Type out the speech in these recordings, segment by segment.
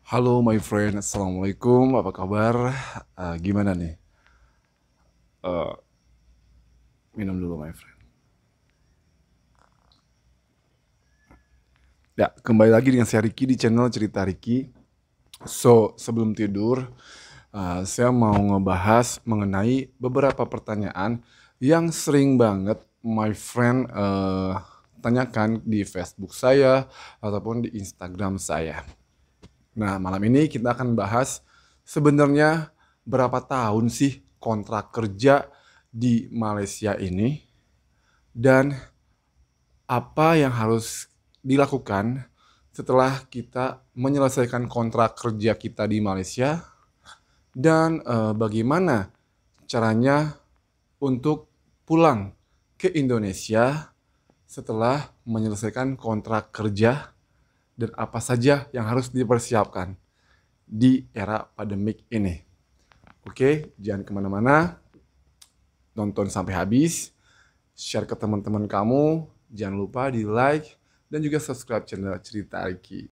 Halo my friend, Assalamualaikum, apa kabar? Gimana nih? Eh, Minum dulu my friend. Ya, kembali lagi dengan saya Ricky di channel Cerita Ricky. Sebelum tidur, saya mau ngebahas mengenai beberapa pertanyaan yang sering banget my friend tanyakan di Facebook saya ataupun di Instagram saya. Nah, malam ini kita akan bahas sebenarnya berapa tahun sih kontrak kerja di Malaysia ini dan apa yang harus dilakukan setelah kita menyelesaikan kontrak kerja kita di Malaysia dan bagaimana caranya untuk pulang ke Indonesia setelah menyelesaikan kontrak kerja dan apa saja yang harus dipersiapkan di era pandemik ini. Oke, jangan kemana-mana, nonton sampai habis, share ke teman-teman kamu, jangan lupa di like, dan juga subscribe channel Cerita Ricky.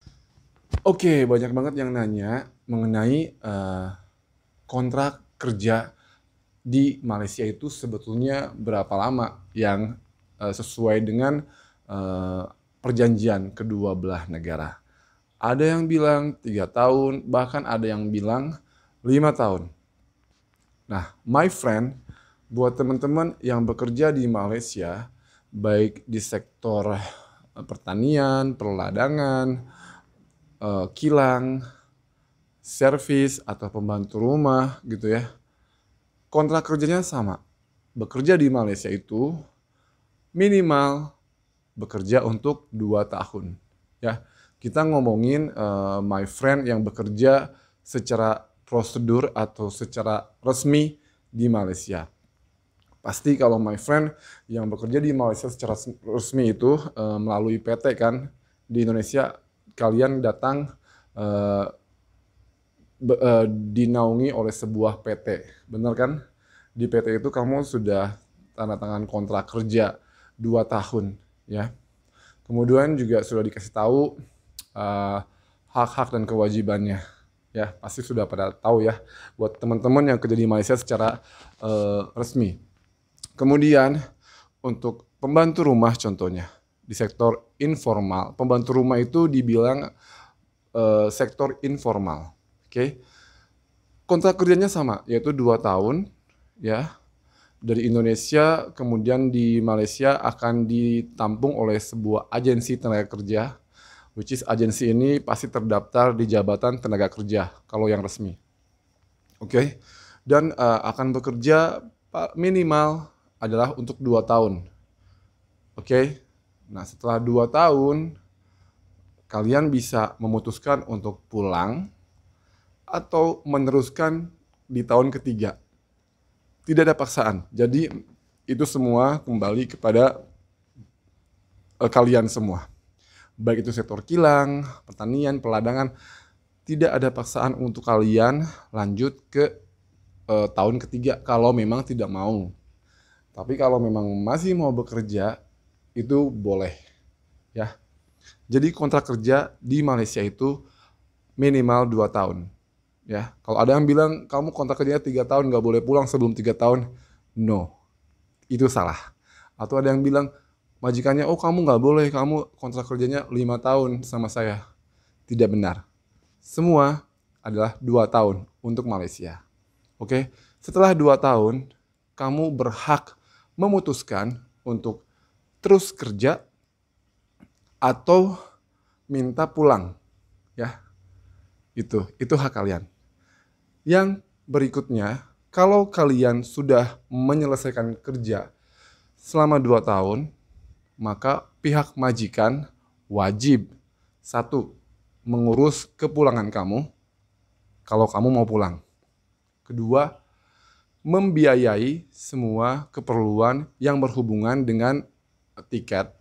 Oke, banyak banget yang nanya mengenai kontrak kerja di Malaysia itu sebetulnya berapa lama yang sesuai dengan eh, perjanjian kedua belah negara. Ada yang bilang 3 tahun, bahkan ada yang bilang 5 tahun. Nah, my friend, buat teman-teman yang bekerja di Malaysia, baik di sektor pertanian, perladangan, kilang, servis, atau pembantu rumah gitu ya, kontrak kerjanya sama. Bekerja di Malaysia itu minimal bekerja untuk 2 tahun. Ya, kita ngomongin my friend yang bekerja secara prosedur atau secara resmi di Malaysia. Pasti kalau my friend yang bekerja di Malaysia secara resmi itu melalui PT kan, di Indonesia kalian datang eh, dinaungi oleh sebuah PT, bener kan? Di PT itu kamu sudah tanda tangan kontrak kerja 2 tahun, ya. Kemudian juga sudah dikasih tahu eh, hak-hak dan kewajibannya. Ya, pasti sudah pada tahu ya buat teman-teman yang kerja di Malaysia secara resmi. Kemudian untuk pembantu rumah contohnya di sektor informal. Pembantu rumah itu dibilang sektor informal. Oke. Kontrak kerjanya sama, yaitu 2 tahun ya. Dari Indonesia, kemudian di Malaysia akan ditampung oleh sebuah agensi tenaga kerja, which is agensi ini pasti terdaftar di Jabatan Tenaga Kerja kalau yang resmi. Oke. Dan akan bekerja minimal adalah untuk 2 tahun. Oke. Nah, setelah 2 tahun kalian bisa memutuskan untuk pulang atau meneruskan di tahun ketiga. Tidak ada paksaan. Jadi itu semua kembali kepada kalian semua. Baik itu sektor kilang, pertanian, peladangan, tidak ada paksaan untuk kalian lanjut ke tahun ketiga kalau memang tidak mau. Tapi kalau memang masih mau bekerja, itu boleh. Ya. Jadi kontrak kerja di Malaysia itu minimal 2 tahun. Ya, kalau ada yang bilang kamu kontrak kerjanya 3 tahun nggak boleh pulang sebelum 3 tahun, no, itu salah. Atau ada yang bilang majikannya, oh kamu nggak boleh, kamu kontrak kerjanya 5 tahun sama saya, tidak benar. Semua adalah 2 tahun untuk Malaysia. Oke, setelah 2 tahun kamu berhak memutuskan untuk terus kerja atau minta pulang, ya itu hak kalian. Yang berikutnya, kalau kalian sudah menyelesaikan kerja selama 2 tahun, maka pihak majikan wajib, satu, mengurus kepulangan kamu kalau kamu mau pulang. Kedua, membiayai semua keperluan yang berhubungan dengan tiket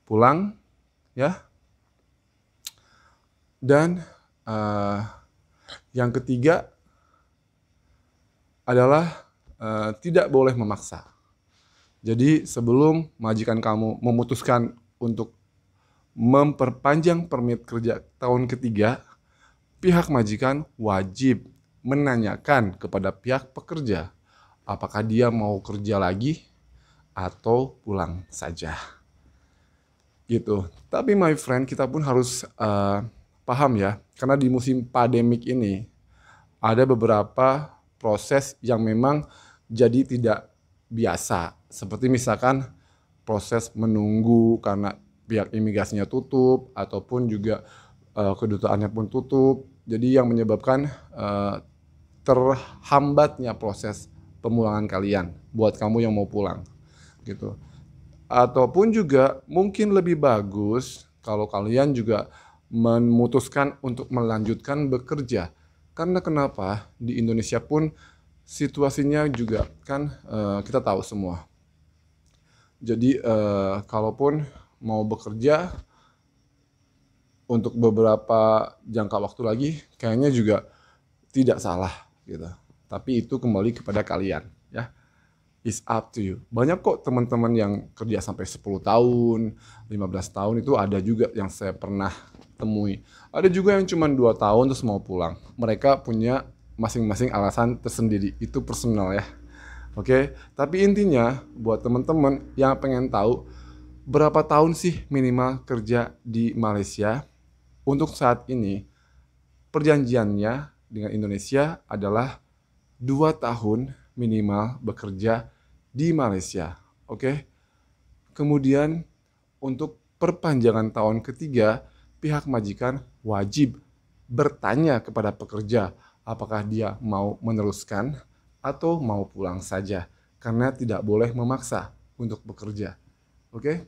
pulang, ya. Dan yang ketiga adalah tidak boleh memaksa. Jadi sebelum majikan kamu memutuskan untuk memperpanjang permit kerja tahun ketiga, pihak majikan wajib menanyakan kepada pihak pekerja apakah dia mau kerja lagi atau pulang saja. Gitu. Tapi my friend, kita pun harus paham ya, karena di musim pandemik ini ada beberapa proses yang memang jadi tidak biasa. Seperti misalkan proses menunggu karena pihak imigrasinya tutup ataupun juga kedutaannya pun tutup. Jadi yang menyebabkan terhambatnya proses pemulangan kalian buat kamu yang mau pulang gitu. Ataupun juga mungkin lebih bagus kalau kalian juga memutuskan untuk melanjutkan bekerja. Karena kenapa? Di Indonesia pun situasinya juga kan kita tahu semua. Jadi kalaupun mau bekerja untuk beberapa jangka waktu lagi kayaknya juga tidak salah gitu. Tapi itu kembali kepada kalian ya. It's up to you. Banyak kok teman-teman yang kerja sampai 10 tahun, 15 tahun itu ada juga yang saya pernah temui. Ada juga yang cuma 2 tahun terus mau pulang. Mereka punya masing-masing alasan tersendiri. Itu personal ya. Oke, tapi intinya buat teman-teman yang pengen tahu berapa tahun sih minimal kerja di Malaysia, untuk saat ini perjanjiannya dengan Indonesia adalah 2 tahun minimal bekerja di Malaysia. Oke. Kemudian untuk perpanjangan tahun ketiga, pihak majikan wajib bertanya kepada pekerja apakah dia mau meneruskan atau mau pulang saja, karena tidak boleh memaksa untuk bekerja. Oke.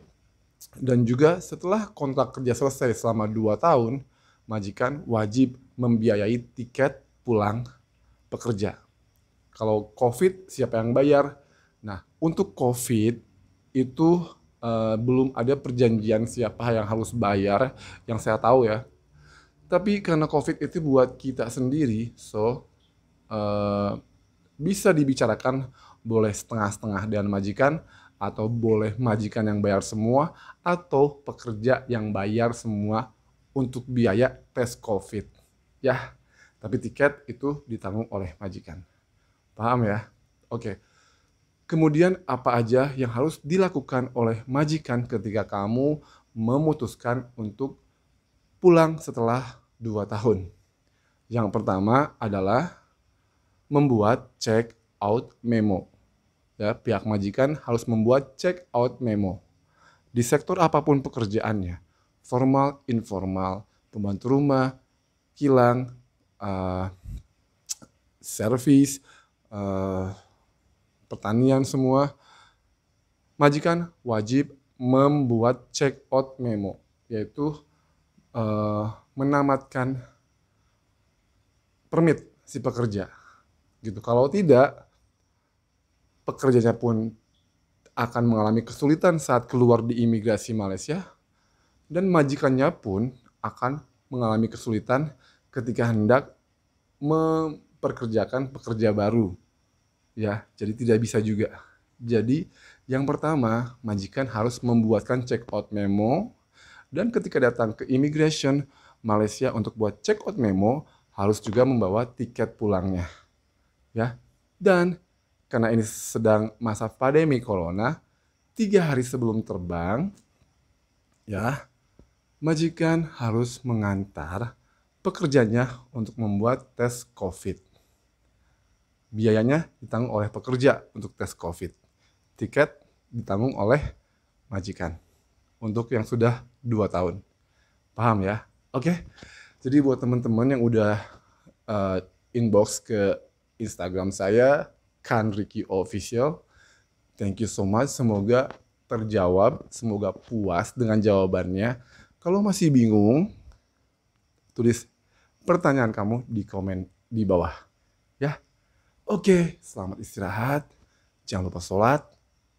Dan juga setelah kontrak kerja selesai selama 2 tahun, majikan wajib membiayai tiket pulang pekerja. Kalau COVID, siapa yang bayar? Nah, untuk COVID itu belum ada perjanjian siapa yang harus bayar, yang saya tahu ya. Tapi karena COVID itu buat kita sendiri, so bisa dibicarakan boleh setengah-setengah dengan majikan, atau boleh majikan yang bayar semua, atau pekerja yang bayar semua untuk biaya tes COVID. Ya, tapi tiket itu ditanggung oleh majikan. Paham ya? Oke. Kemudian apa aja yang harus dilakukan oleh majikan ketika kamu memutuskan untuk pulang setelah 2 tahun? Yang pertama adalah membuat check out memo. Ya, pihak majikan harus membuat check out memo. Di sektor apapun pekerjaannya, formal, informal, pembantu rumah, kilang, servis, pertanian semua, majikan wajib membuat check out memo, yaitu menamatkan permit si pekerja. Gitu. Kalau tidak, pekerjanya pun akan mengalami kesulitan saat keluar di imigrasi Malaysia, dan majikannya pun akan mengalami kesulitan ketika hendak memperkerjakan pekerja baru. Ya, jadi tidak bisa juga. Jadi, yang pertama, majikan harus membuatkan check out memo, dan ketika datang ke immigration Malaysia untuk buat check out memo, harus juga membawa tiket pulangnya. Ya. Dan karena ini sedang masa pandemi corona, 3 hari sebelum terbang, ya, majikan harus mengantar pekerjanya untuk membuat tes COVID. Biayanya ditanggung oleh pekerja untuk tes COVID. Tiket ditanggung oleh majikan untuk yang sudah 2 tahun. Paham ya? Oke. Jadi buat teman-teman yang udah inbox ke Instagram saya, Khan Ricky Official, thank you so much. Semoga terjawab, semoga puas dengan jawabannya. Kalau masih bingung, tulis pertanyaan kamu di komen di bawah. Ya, oke, selamat istirahat. Jangan lupa sholat.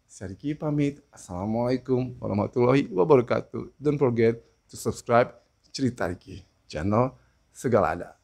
Saya Ricky pamit. Assalamualaikum warahmatullahi wabarakatuh. Don't forget to subscribe Cerita Ricky, channel Segala Ada.